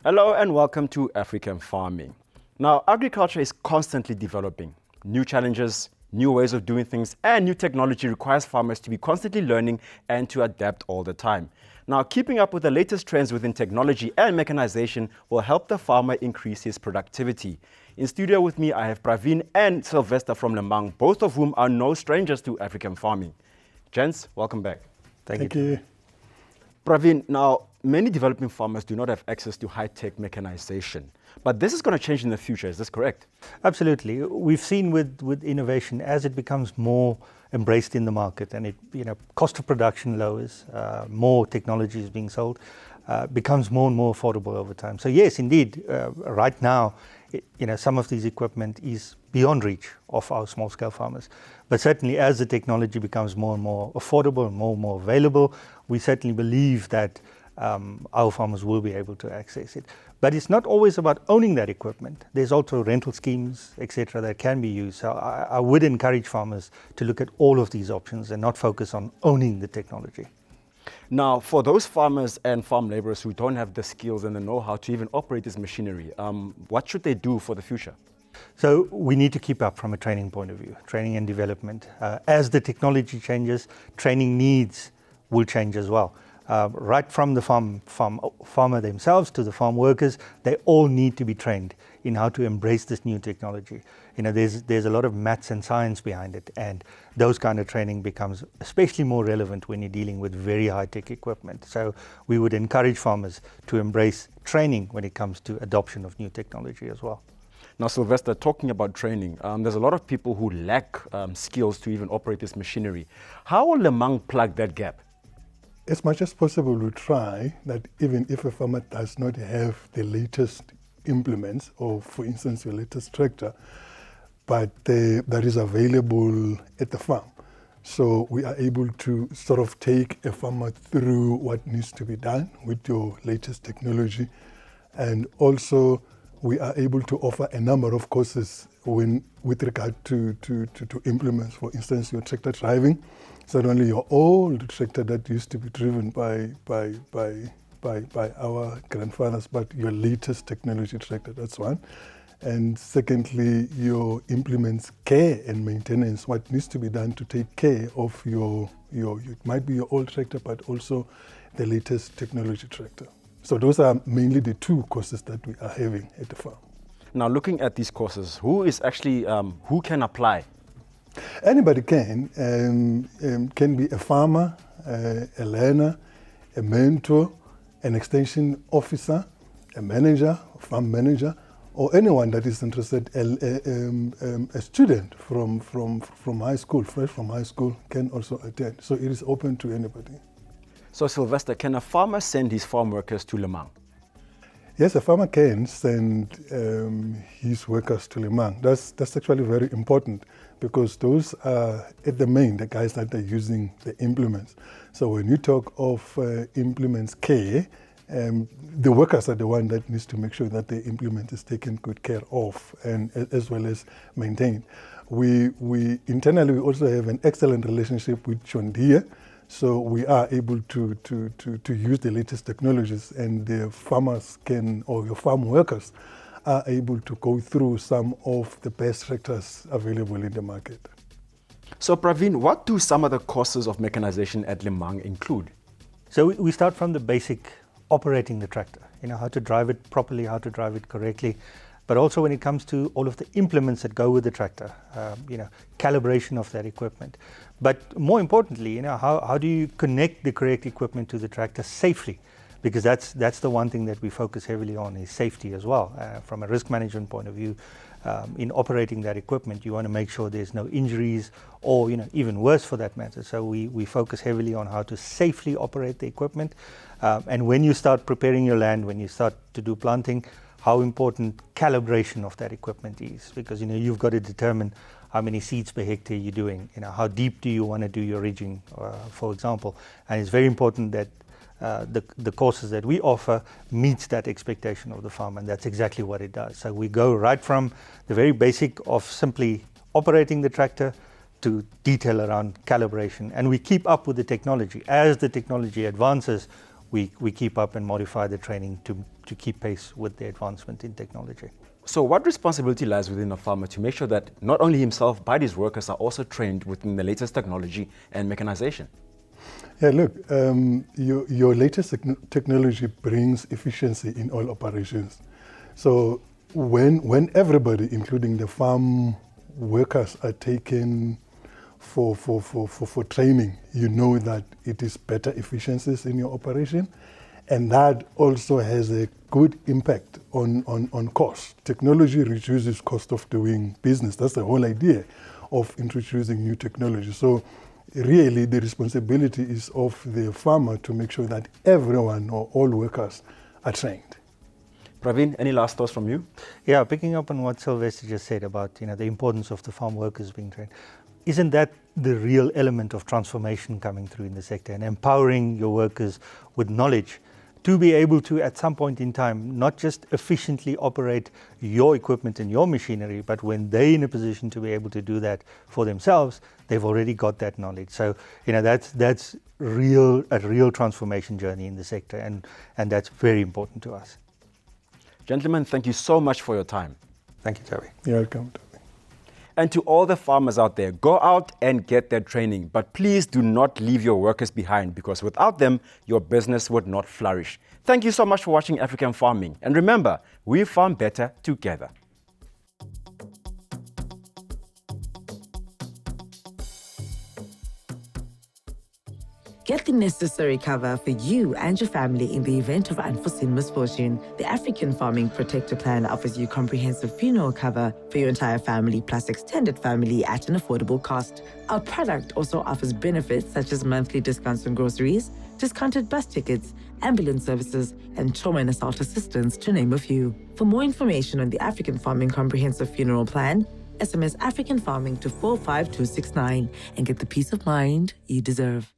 Hello and welcome to African Farming. Now, agriculture is constantly developing. New challenges, new ways of doing things, and new technology requires farmers to be constantly learning and to adapt all the time. Now, keeping up with the latest trends within technology and mechanization will help the farmer increase his productivity. In studio with me, I have Praveen and Sylvester from Lemang, both of whom are no strangers to African farming. Gents, welcome back. Thank you. Praveen, now, many developing farmers do not have access to high-tech mechanization, but this is going to change in the future, is this correct? Absolutely. We've seen with innovation, as it becomes more embraced in the market and cost of production lowers, more technology is being sold, becomes more and more affordable over time. So yes, indeed, right now, some of these equipment is beyond reach of our small-scale farmers. But certainly as the technology becomes more and more affordable and more available, we certainly believe that our farmers will be able to access it. But it's not always about owning that equipment. There's also rental schemes, etc., that can be used. So I would encourage farmers to look at all of these options and not focus on owning the technology. Now, for those farmers and farm laborers who don't have the skills and the know-how to even operate this machinery, what should they do for the future? So we need to keep up from a training point of view, training and development. As the technology changes, training needs will change as well. Right from the farmer themselves to the farm workers, they all need to be trained in how to embrace this new technology. There's a lot of maths and science behind it, and those kind of training becomes especially more relevant when you're dealing with very high-tech equipment. So we would encourage farmers to embrace training when it comes to adoption of new technology as well. Now, Sylvester, talking about training, there's a lot of people who lack skills to even operate this machinery. How will Lemang plug that gap? As much as possible, we try that even if a farmer does not have the latest implements, or for instance, your latest tractor, but that is available at the farm. So we are able to sort of take a farmer through what needs to be done with your latest technology. And also we are able to offer a number of courses with regard to implements, for instance, your tractor driving. So not only your old tractor that used to be driven by our grandfathers, but your latest technology tractor, that's one. And secondly, your implements care and maintenance, what needs to be done to take care of your it might be your old tractor, but also the latest technology tractor. So those are mainly the two courses that we are having at the farm. Now, looking at these courses, who can apply? Anybody can be a farmer, a learner, a mentor, an extension officer, a manager, a farm manager, or anyone that is interested. A student from high school, fresh from high school, can also attend. So it is open to anybody. So Sylvester, can a farmer send his farm workers to Lemang? Yes, a farmer can send his workers to Lemang. That's actually very important, because those are at the main the guys that are using the implements. So when you talk of implements care, the workers are the one that needs to make sure that the implement is taken good care of, and as well as maintained. We internally we also have an excellent relationship with John Deere. So we are able to use the latest technologies, and the farmers or your farm workers are able to go through some of the best tractors available in the market. So Praveen, what do some of the courses of mechanization at Lemang include? So we start from the basic operating the tractor, how to drive it properly, how to drive it correctly, but also when it comes to all of the implements that go with the tractor, calibration of that equipment. But more importantly, how do you connect the correct equipment to the tractor safely? Because that's the one thing that we focus heavily on, is safety as well. From a risk management point of view, in operating that equipment, you want to make sure there's no injuries, or even worse for that matter. So we focus heavily on how to safely operate the equipment. And when you start preparing your land, when you start to do planting, how important calibration of that equipment is, because you've got to determine how many seeds per hectare you're doing. How deep do you want to do your ridging, for example. And it's very important that the courses that we offer meets that expectation of the farmer, and that's exactly what it does. So we go right from the very basic of simply operating the tractor to detail around calibration, and we keep up with the technology. As the technology advances, we keep up and modify the training to keep pace with the advancement in technology. So what responsibility lies within a farmer to make sure that not only himself but his workers are also trained within the latest technology and mechanization? Yeah, look, your latest technology brings efficiency in all operations. So when everybody, including the farm workers, are taken for training, you know that it is better efficiencies in your operation, and that also has a good impact on cost. Technology reduces cost of doing business. That's the whole idea of introducing new technology. So really the responsibility is of the farmer to make sure that everyone or all workers are trained. Praveen, any last thoughts from you? Yeah, picking up on what Sylvester just said about the importance of the farm workers being trained. Isn't that the real element of transformation coming through in the sector, and empowering your workers with knowledge to be able to, at some point in time, not just efficiently operate your equipment and your machinery, but when they're in a position to be able to do that for themselves, they've already got that knowledge. So, that's a real transformation journey in the sector, and that's very important to us. Gentlemen, thank you so much for your time. Thank you, Joey. You're welcome. And to all the farmers out there, go out and get their training, but please do not leave your workers behind, because without them, your business would not flourish. Thank you so much for watching African Farming. And remember, we farm better together. Get the necessary cover for you and your family in the event of unforeseen misfortune. The African Farming Protector Plan offers you comprehensive funeral cover for your entire family plus extended family at an affordable cost. Our product also offers benefits such as monthly discounts on groceries, discounted bus tickets, ambulance services, and trauma and assault assistance, to name a few. For more information on the African Farming Comprehensive Funeral Plan, SMS African Farming to 45269 and get the peace of mind you deserve.